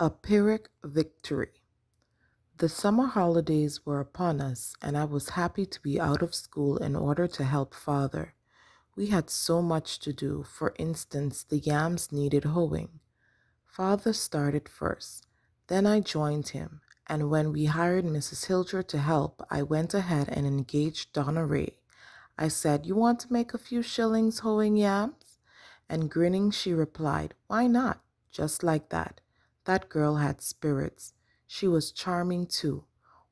A Pyrrhic victory. The summer holidays were upon us, and I was happy to be out of school in order to help father. We had so much to do. For instance, the yams needed hoeing. Father started first. Then I joined him, and when we hired Mrs. Hilger to help, I went ahead and engaged Donna Ray. I said, "You want to make a few shillings hoeing yams?" And grinning, she replied, "Why not?" Just like that. That girl had spirits. She was charming too,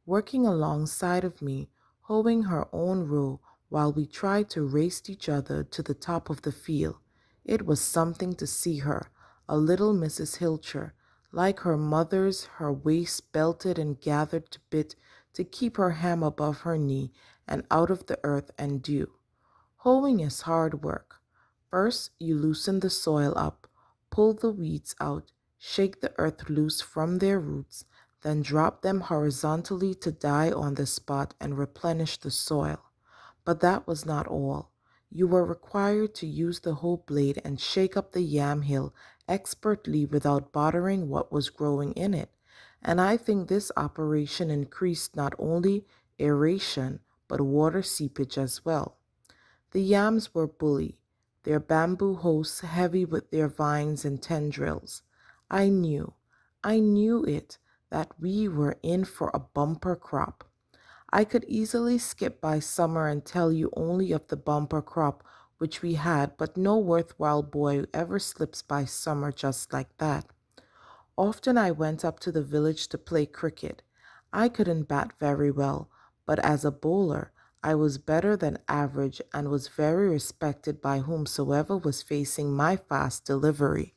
working alongside of me, hoeing her own row while we tried to race each other to the top of the field. It was something to see her, a little Mrs. Hilcher, like her mother's, her waist belted and gathered to bit to keep her hem above her knee and out of the earth and dew. Hoeing is hard work. First, you loosen the soil up, pull the weeds out, shake the earth loose from their roots, then drop them horizontally to die on the spot and replenish the soil. But that was not all. You were required to use the hoe blade and shake up the yam hill expertly without bothering what was growing in it. And I think this operation increased not only aeration but water seepage as well. The yams were bully, their bamboo hosts heavy with their vines and tendrils. I knew, I knew it, that we were in for a bumper crop. I could easily skip by summer and tell you only of the bumper crop which we had, but no worthwhile boy ever slips by summer just like that. Often I went up to the village to play cricket. I couldn't bat very well, but as a bowler, I was better than average and was very respected by whomsoever was facing my fast delivery.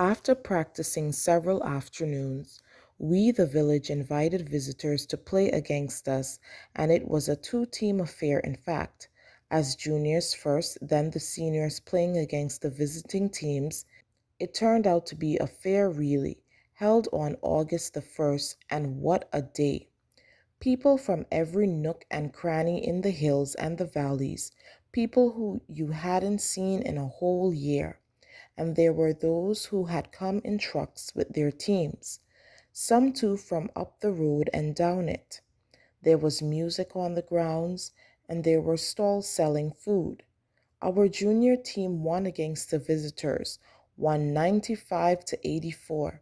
After practicing several afternoons, we, the village, invited visitors to play against us, and it was a two-team affair, in fact, as juniors first, then the seniors playing against the visiting teams. It turned out to be a fair really, held on August the 1st, and what a day! People from every nook and cranny in the hills and the valleys, people who you hadn't seen in a whole year. And there were those who had come in trucks with their teams, some too from up the road and down it. There was music on the grounds, and there were stalls selling food. Our junior team won against the visitors, won 95 to 84,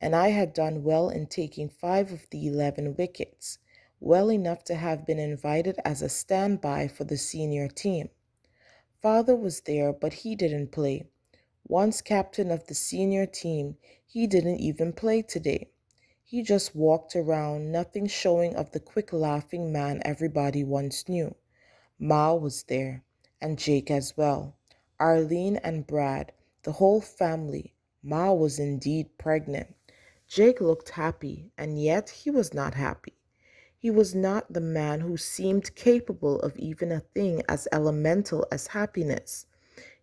and I had done well in taking 5 of the 11 wickets, well enough to have been invited as a standby for the senior team. Father was there, but he didn't play. Once captain of the senior team, he didn't even play today. He just walked around, nothing showing of the quick laughing man everybody once knew. Ma was there, and Jake as well. Arlene and Brad, the whole family. Ma was indeed pregnant. Jake looked happy, and yet he was not happy. He was not the man who seemed capable of even a thing as elemental as happiness.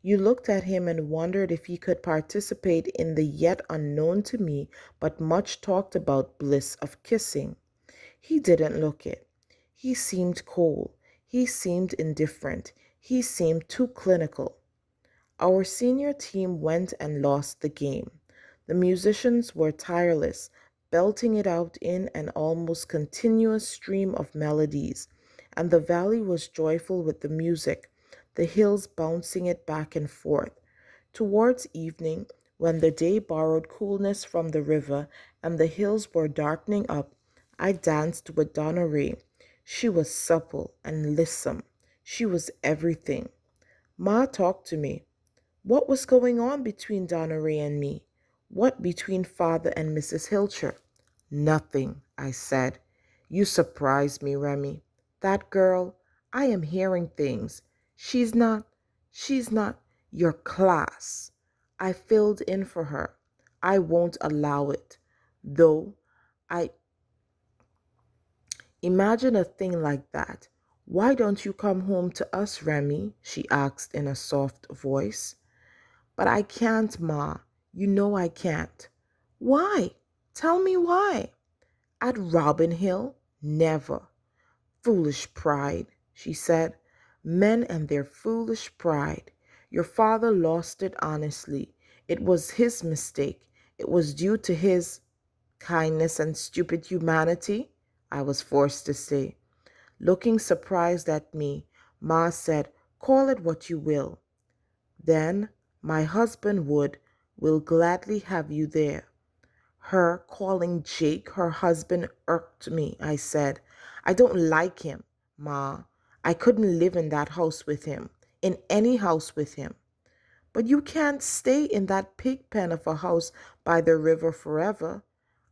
You looked at him and wondered if he could participate in the yet unknown to me but much talked about bliss of kissing. He didn't look it. He seemed cold. He seemed indifferent. He seemed too clinical. Our senior team went and lost the game. The musicians were tireless, belting it out in an almost continuous stream of melodies, and the valley was joyful with the music, the hills bouncing it back and forth. Towards evening, when the day borrowed coolness from the river and the hills were darkening up, I danced with Donna Ray. She was supple and lissome. She was everything. Ma talked to me. What was going on between Donna Ray and me? What between father and Mrs. Hilcher? Nothing, I said. You surprised me, Remy. That girl, I am hearing things. She's not, she's not your class. I filled in for her. I won't allow it. Though I imagine a thing like that. Why don't you come home to us, Remy? She asked in a soft voice. But I can't, Ma. You know I can't. Why? Tell me why. At Robin Hill? Never. Foolish pride, she said. Men and their foolish pride. Your father lost it honestly. It was his mistake. It was due to his kindness and stupid humanity, I was forced to say. Looking surprised at me, Ma said, "Call it what you will." Then my husband will gladly have you there. Her calling Jake her husband irked me, I said. "I don't like him, Ma. I couldn't live in that house with him, in any house with him." "But you can't stay in that pig pen of a house by the river forever.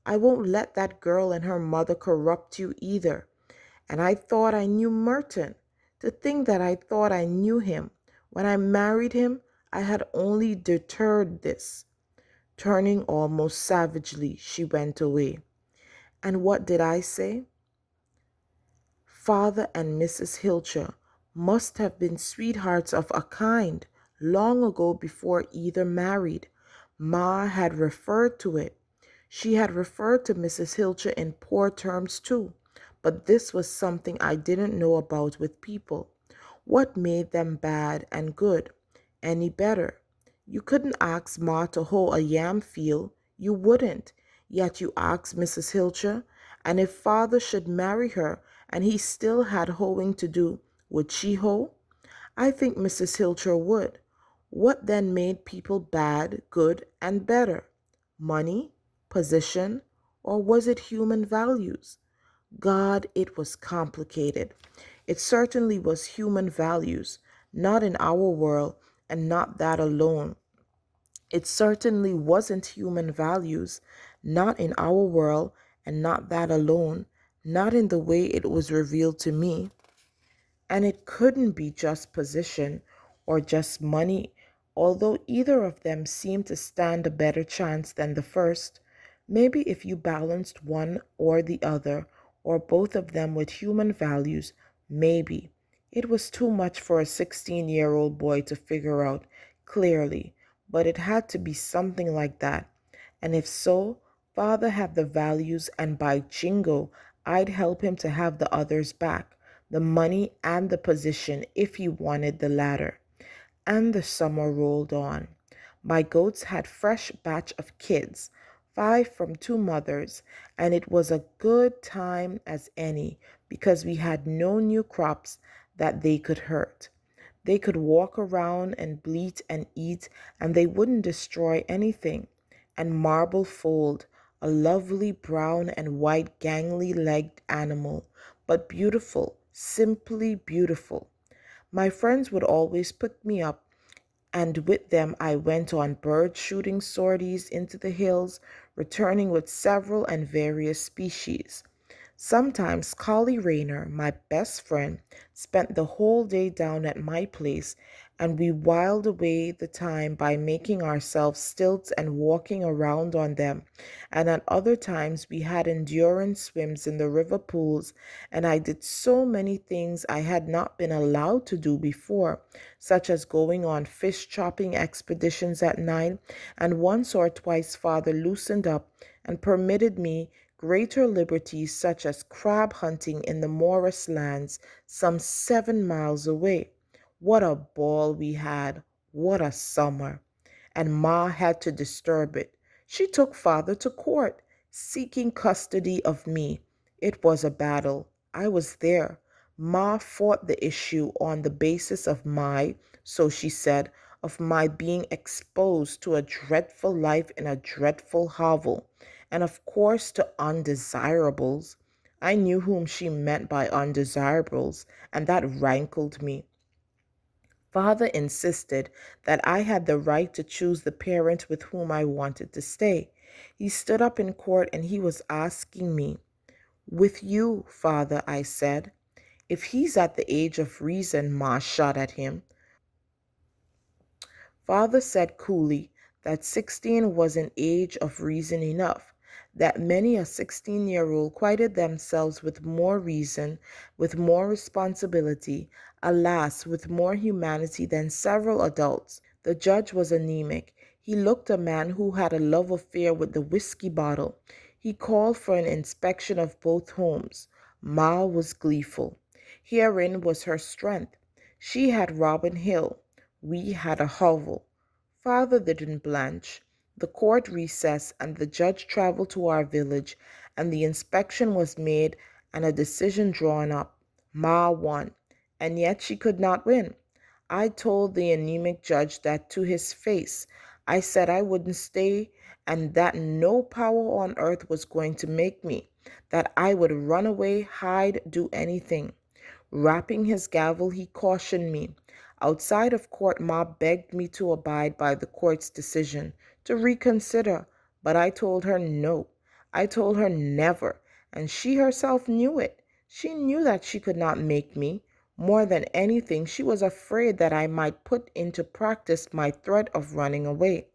I won't let that girl and her mother corrupt you either. And I thought I knew Merton. To think that I thought I knew him. When I married him, I had only deterred this." Turning almost savagely, she went away. And what did I say? Father and Mrs. Hilcher must have been sweethearts of a kind long ago before either married. Ma had referred to it. She had referred to Mrs. Hilcher in poor terms too, but this was something I didn't know about with people. What made them bad and good any better? You couldn't ask Ma to hoe a yam field. You wouldn't. Yet you asked Mrs. Hilcher, and if father should marry her and he still had hoeing to do, would she hoe? I think Mrs. Hilcher would. What then made people bad, good, and better? Money? Position? Or was it human values? God, it was complicated. It certainly was human values, not in our world, and not that alone. It certainly wasn't human values, not in our world, and not that alone, not in the way it was revealed to me. And it couldn't be just position or just money, although either of them seemed to stand a better chance than the first. Maybe if you balanced one or the other, or both of them with human values, maybe. It was too much for a 16-year-old boy to figure out clearly, but it had to be something like that. And if so, father had the values, and by jingo, I'd help him to have the others back, the money and the position if he wanted the latter. And the summer rolled on. My goats had fresh batch of kids, 5 from 2 mothers, and it was a good time as any because we had no new crops that they could hurt. They could walk around and bleat and eat, and they wouldn't destroy anything. And Marble Fold, a lovely brown and white gangly legged animal, but beautiful, simply beautiful. My friends would always pick me up, and with them I went on bird shooting sorties into the hills, returning with several and various species. Sometimes Collie Rayner, my best friend, spent the whole day down at my place, and we whiled away the time by making ourselves stilts and walking around on them. And at other times we had endurance swims in the river pools, and I did so many things I had not been allowed to do before, such as going on fish chopping expeditions at night, and once or twice father loosened up and permitted me greater liberties such as crab hunting in the Morris lands some 7 miles away. What a ball we had! What a summer! And Ma had to disturb it. She took father to court, seeking custody of me. It was a battle. I was there. Ma fought the issue on the basis of so she said, of my being exposed to a dreadful life in a dreadful hovel, and of course to undesirables. I knew whom she meant by undesirables, and that rankled me. Father insisted that I had the right to choose the parent with whom I wanted to stay. He stood up in court and he was asking me, "With you, father," I said. "If he's at the age of reason," Ma shot at him. Father said coolly that 16 was an age of reason enough, that many a 16-year-old quieted themselves with more reason, with more responsibility, alas, with more humanity than several adults. The judge was anemic. He looked a man who had a love affair with the whiskey bottle. He called for an inspection of both homes. Ma was gleeful. Herein was her strength. She had Robin Hill. We had a hovel. Father didn't blanch. The court recessed, and the judge traveled to our village, and the inspection was made and a decision drawn up. Ma won, and yet she could not win. I told the anemic judge that to his face. I said I wouldn't stay and that no power on earth was going to make me, that I would run away, hide, do anything. Rapping his gavel, he cautioned me. Outside of court, Ma begged me to abide by the court's decision, to reconsider, but I told her no. I told her never, and she herself knew it. She knew that she could not make me. More than anything, she was afraid that I might put into practice my threat of running away.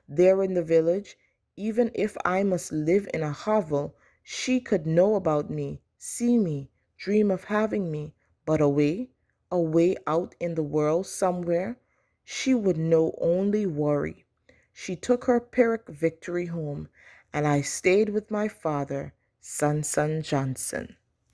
There in the village, even if I must live in a hovel, she could know about me, see me, dream of having me, but away out in the world somewhere, she would know only worry. She took her Pyrrhic victory home, and I stayed with my father, Son Johnson.